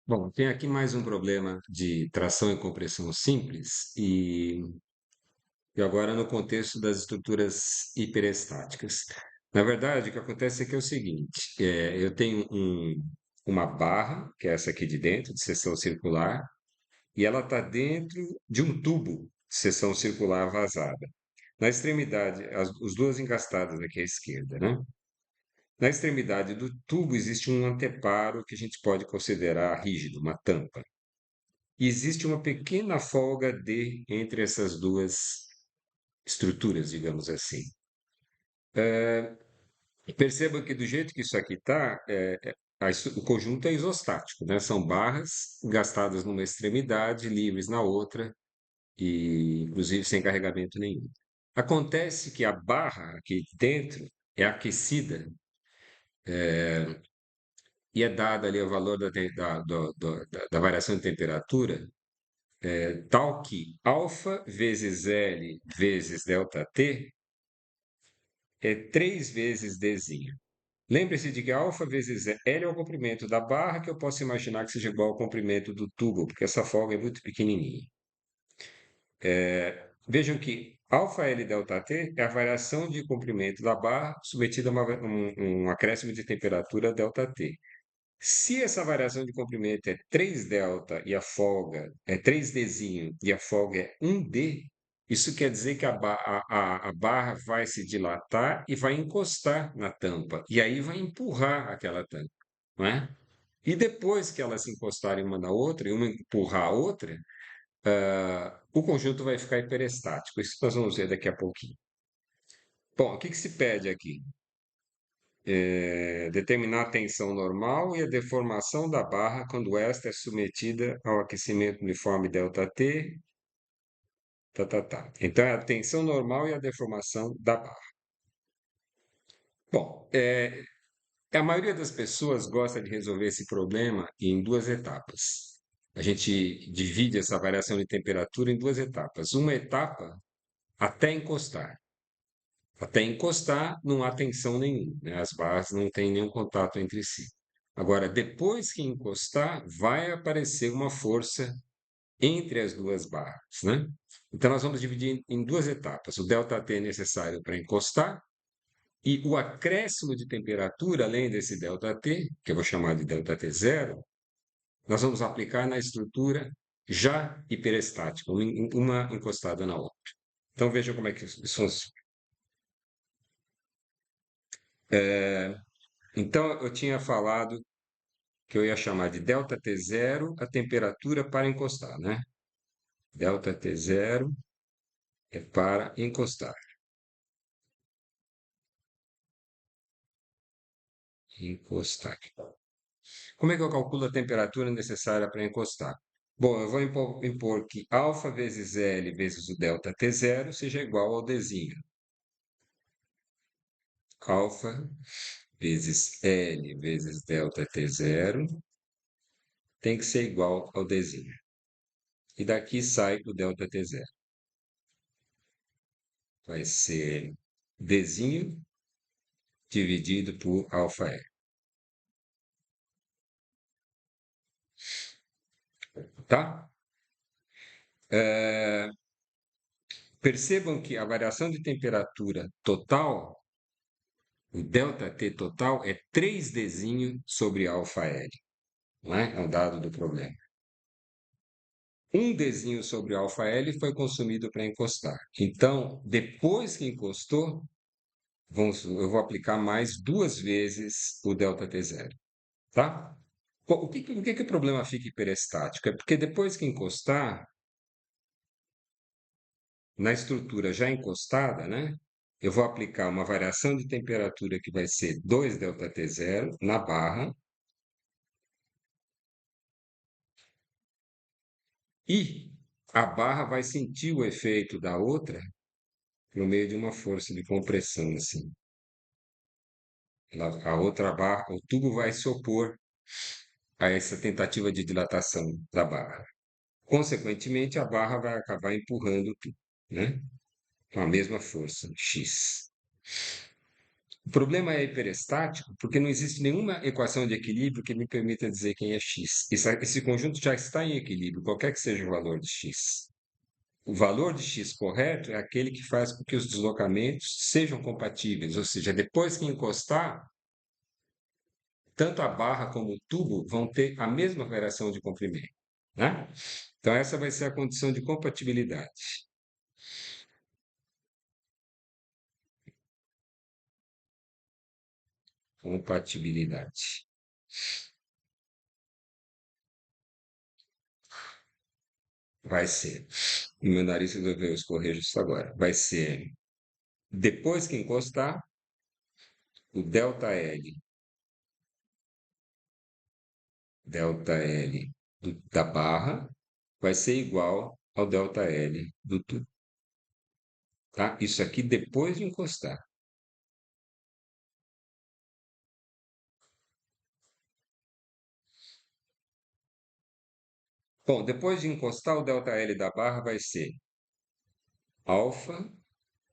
Bom, tem aqui mais um problema de tração e compressão simples e agora no contexto das estruturas hiperestáticas. Na verdade, o que acontece é que é o seguinte, eu tenho uma barra, que é essa aqui de dentro, de seção circular, e ela está dentro de um tubo de seção circular vazada. Na extremidade, as duas encastadas aqui à esquerda, né? Na extremidade do tubo existe um anteparo que a gente pode considerar rígido, uma tampa. E existe uma pequena folga D entre essas duas estruturas, digamos assim. Perceba que do jeito que isso aqui está, o conjunto é isostático, né? São barras gastadas numa extremidade, livres na outra, e inclusive sem carregamento nenhum. Acontece que a barra aqui dentro é aquecida e é dada ali o valor da variação de temperatura tal que alfa vezes L vezes delta T é 3 vezes Dzinho. Lembre-se de que alfa vezes L é o comprimento da barra, que eu posso imaginar que seja igual ao comprimento do tubo, porque essa folga é muito pequenininha. Vejam que alfa L delta T é a variação de comprimento da barra submetida a um acréscimo de temperatura delta T. Se essa variação de comprimento é 3 delta e a folga é 3 Dzinho e a folga é 1 D, isso quer dizer que a barra vai se dilatar e vai encostar na tampa, e aí vai empurrar aquela tampa, não é? E depois que elas se encostarem uma na outra, e uma empurrar a outra, o conjunto vai ficar hiperestático. Isso nós vamos ver daqui a pouquinho. Bom, o que que se pede aqui? Determinar a tensão normal e a deformação da barra quando esta é submetida ao aquecimento uniforme ΔT, tá. Então, é a tensão normal e a deformação da barra. Bom, a maioria das pessoas gosta de resolver esse problema em duas etapas. A gente divide essa variação de temperatura em duas etapas. Uma etapa até encostar. Até encostar, não há tensão nenhuma, né? As barras não têm nenhum contato entre si. Agora, depois que encostar, vai aparecer uma força entre as duas barras, né? Então, nós vamos dividir em duas etapas. O ΔT é necessário para encostar e o acréscimo de temperatura, além desse ΔT, que eu vou chamar de ΔT zero, nós vamos aplicar na estrutura já hiperestática, uma encostada na outra. Então, veja como é que isso funciona. Então, eu tinha falado que eu ia chamar de ΔT zero a temperatura para encostar, né? ΔT zero é para encostar. Encostar. Como é que eu calculo a temperatura necessária para encostar? Bom, eu vou impor que alfa vezes L vezes o ΔT zero seja igual ao Dzinho. Alfa vezes L vezes ΔT zero tem que ser igual ao Dzinho. E daqui sai o ΔT zero. Vai ser Dzinho dividido por alfa L. Tá? É, percebam que a variação de temperatura total, o ΔT total, é 3Dzinho sobre alfa L. Não é? É um dado do problema. 1Dzinho sobre alfa L foi consumido para encostar. Então, depois que encostou, eu vou aplicar mais duas vezes o ΔT zero. Tá? Por que o problema fica hiperestático? É porque depois que encostar, na estrutura já encostada, né? Eu vou aplicar uma variação de temperatura que vai ser 2 ΔT zero na barra e a barra vai sentir o efeito da outra no meio de uma força de compressão, assim. A outra barra, o tubo vai se opor a essa tentativa de dilatação da barra. Consequentemente, a barra vai acabar empurrando o tubo, né? Com a mesma força, X. O problema é hiperestático porque não existe nenhuma equação de equilíbrio que me permita dizer quem é x. Esse conjunto já está em equilíbrio, qualquer que seja o valor de x. O valor de x correto é aquele que faz com que os deslocamentos sejam compatíveis, ou seja, depois que encostar, tanto a barra como o tubo vão ter a mesma variação de comprimento, né? Então, essa vai ser a condição de compatibilidade. Compatibilidade. Vai ser. O meu nariz resolveu escorrer justo agora. Vai ser, depois que encostar, o delta L da barra vai ser igual ao delta L do tubo. Tá? Isso aqui depois de encostar. Bom, depois de encostar, o delta L da barra vai ser alfa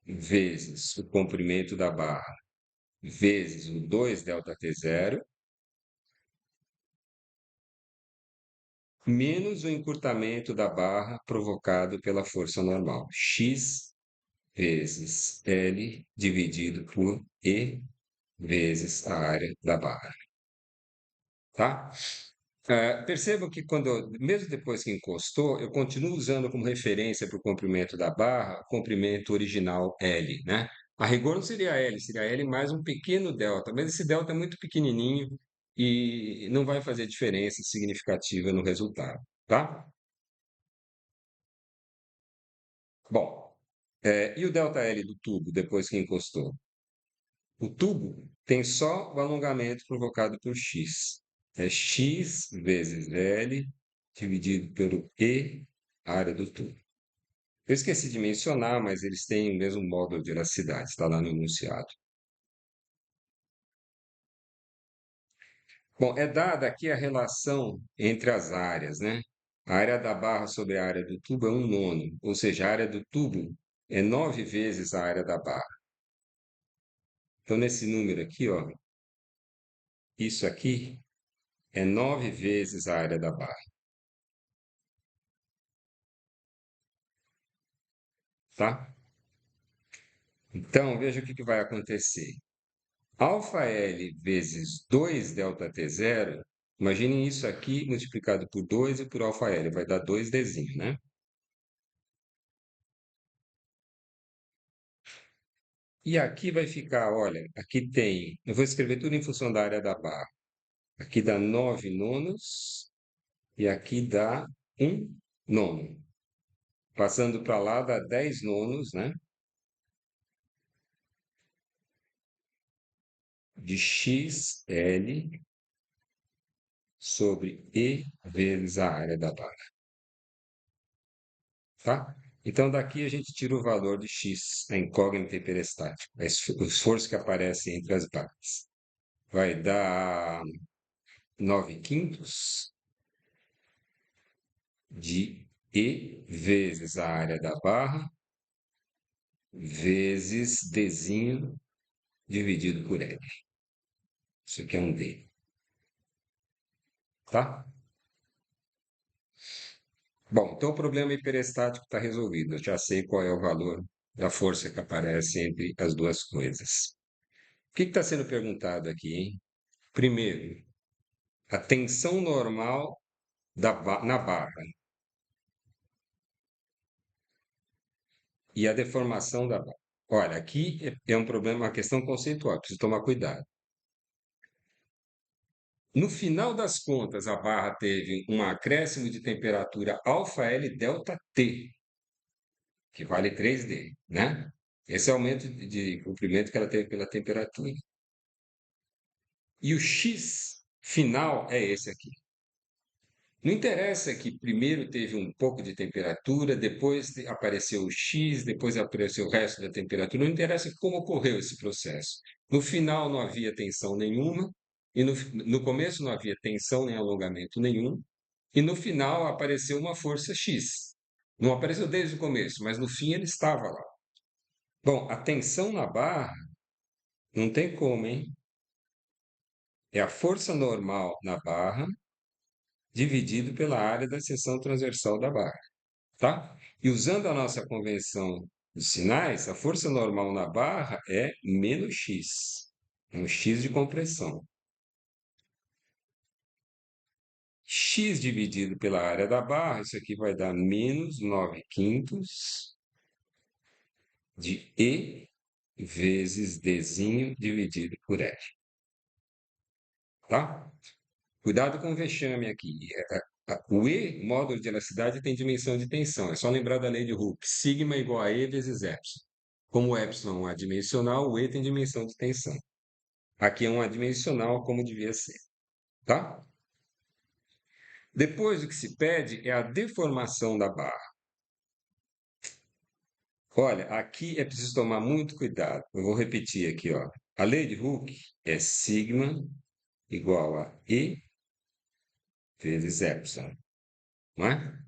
vezes o comprimento da barra vezes o 2 delta T0 menos o encurtamento da barra provocado pela força normal, x vezes L dividido por E vezes a área da barra, tá? Percebam que mesmo depois que encostou, eu continuo usando como referência para o comprimento da barra, o comprimento original L, né? A rigor não seria L, seria L mais um pequeno delta, mas esse delta é muito pequenininho e não vai fazer diferença significativa no resultado, tá? Bom, e o delta L do tubo depois que encostou? O tubo tem só o alongamento provocado por x. É x vezes L dividido pelo E, área do tubo. Eu esqueci de mencionar, mas eles têm o mesmo módulo de elasticidade, está lá no enunciado. Bom, é dada aqui a relação entre as áreas, né? A área da barra sobre a área do tubo é 1/9, ou seja, a área do tubo é 9 vezes a área da barra. Então, nesse número aqui, ó, isso aqui é 9 vezes a área da barra, tá? Então, veja o que vai acontecer. Alfa L vezes 2 delta T0, imaginem isso aqui multiplicado por 2 e por alfa L, vai dar 2Dzinho, né? E aqui vai ficar, olha, aqui tem, eu vou escrever tudo em função da área da barra. Aqui dá 9 nonos e aqui dá 1 nono. Passando para lá dá 10 nonos, né? De XL sobre E vezes a área da barra, tá? Então, daqui a gente tira o valor de x, a incógnita hiperestática, o esforço que aparece entre as barras. Vai dar 9/5 de E vezes a área da barra, vezes Dzinho dividido por L. Isso aqui é um D, tá? Bom, então o problema hiperestático está resolvido. Eu já sei qual é o valor da força que aparece entre as duas coisas. O que está sendo perguntado aqui, hein? Primeiro, a tensão normal na barra e a deformação da barra. Olha, aqui é um problema, uma questão conceitual, preciso tomar cuidado. No final das contas, a barra teve um acréscimo de temperatura alfa L delta T, que vale 3D, né? Esse é o aumento de comprimento que ela teve pela temperatura. E o X final é esse aqui. Não interessa que primeiro teve um pouco de temperatura, depois apareceu o X, depois apareceu o resto da temperatura, não interessa como ocorreu esse processo. No final não havia tensão nenhuma, e no começo não havia tensão nem alongamento nenhum, e no final apareceu uma força X. Não apareceu desde o começo, mas no fim ele estava lá. Bom, a tensão na barra Não tem como, hein? É a força normal na barra dividido pela área da seção transversal da barra, tá? E usando a nossa convenção dos sinais, a força normal na barra é menos x, é um x de compressão. X dividido pela área da barra, isso aqui vai dar menos 9/5 de E vezes Dzinho dividido por L, tá? Cuidado com o vexame aqui. O E, módulo de elasticidade, tem dimensão de tensão. É só lembrar da lei de Hooke. Sigma igual a E vezes epsilon. Como o epsilon é adimensional, o E tem dimensão de tensão. Aqui é um adimensional como devia ser, tá? Depois, o que se pede é a deformação da barra. Olha, aqui é preciso tomar muito cuidado. Eu vou repetir aqui, ó. A lei de Hooke é sigma igual a E vezes epsilon, não é?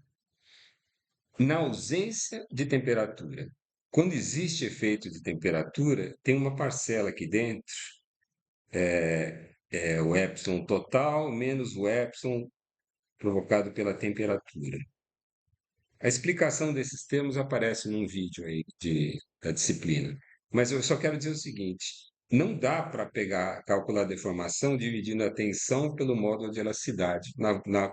Na ausência de temperatura, quando existe efeito de temperatura, tem uma parcela aqui dentro, é o epsilon total menos o epsilon provocado pela temperatura. A explicação desses termos aparece num vídeo aí da disciplina. Mas eu só quero dizer o seguinte: não dá para calcular a deformação dividindo a tensão pelo módulo de elasticidade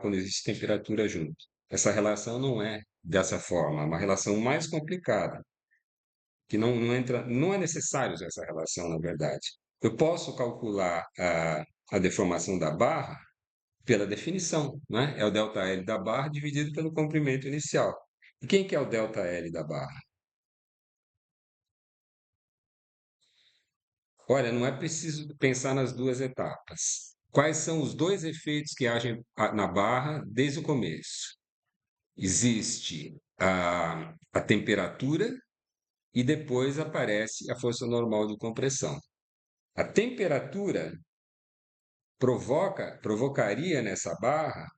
quando existe temperatura junto. Essa relação não é dessa forma, é uma relação mais complicada, que não entra, não é necessário usar essa relação, na verdade. Eu posso calcular a deformação da barra pela definição, né? É o ΔL da barra dividido pelo comprimento inicial. E quem que é o ΔL da barra? Olha, não é preciso pensar nas duas etapas. Quais são os dois efeitos que agem na barra desde o começo? Existe a temperatura e depois aparece a força normal de compressão. A temperatura provocaria nessa barra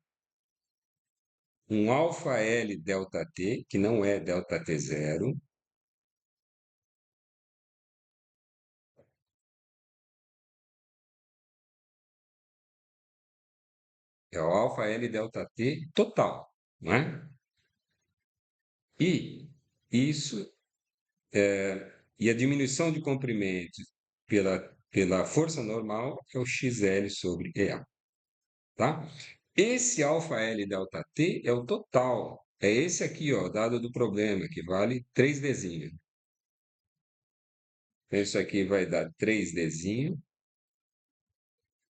um alfa L delta T, que não é delta T zero, é o alfa L delta T total, não é? E isso, e a diminuição de comprimento pela força normal é o XL sobre EA, tá? Esse alfa L delta T é o total, é esse aqui, ó, dado do problema, que vale 3Dzinho. Então, isso aqui vai dar 3Dzinho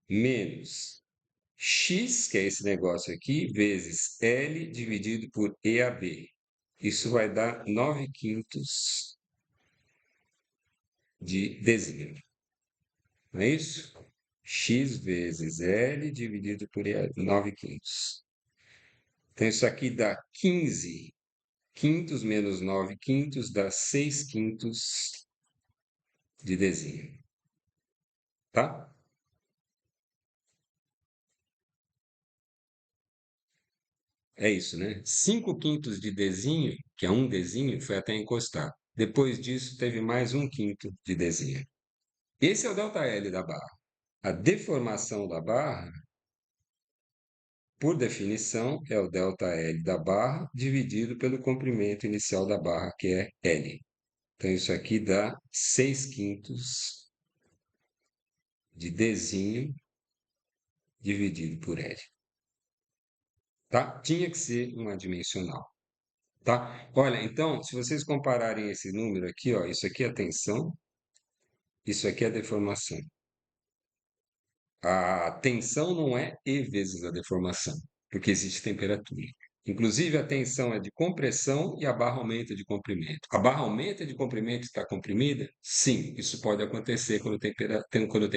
menos x, que é esse negócio aqui, vezes L dividido por EAB. Isso vai dar 9/5 de Dzinho. Não é isso? X vezes L dividido por EAB, 9/5. Então, isso aqui dá 15/5 menos 9/5 dá 6/5 de Dzinho. Tá? É isso, né? 5/5 de Dzinho, que é um Dzinho, foi até encostar. Depois disso, teve mais 1/5 de Dzinho. Esse é o ΔL da barra. A deformação da barra, por definição, é o ΔL da barra dividido pelo comprimento inicial da barra, que é L. Então, isso aqui dá 6/5 de Dzinho dividido por L. Tá? Tinha que ser uma dimensional. Tá? Olha, então, se vocês compararem esse número aqui, ó, isso aqui é a tensão, isso aqui é a deformação. A tensão não é E vezes a deformação, porque existe temperatura. Inclusive, a tensão é de compressão e a barra aumenta de comprimento. A barra aumenta de comprimento e está comprimida? Sim, isso pode acontecer quando tem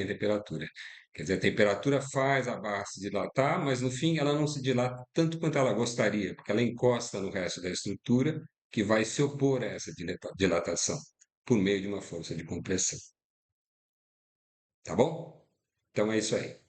temperatura. Quer dizer, a temperatura faz a barra se dilatar, mas no fim ela não se dilata tanto quanto ela gostaria, porque ela encosta no resto da estrutura que vai se opor a essa dilatação por meio de uma força de compressão. Tá bom? Então é isso aí.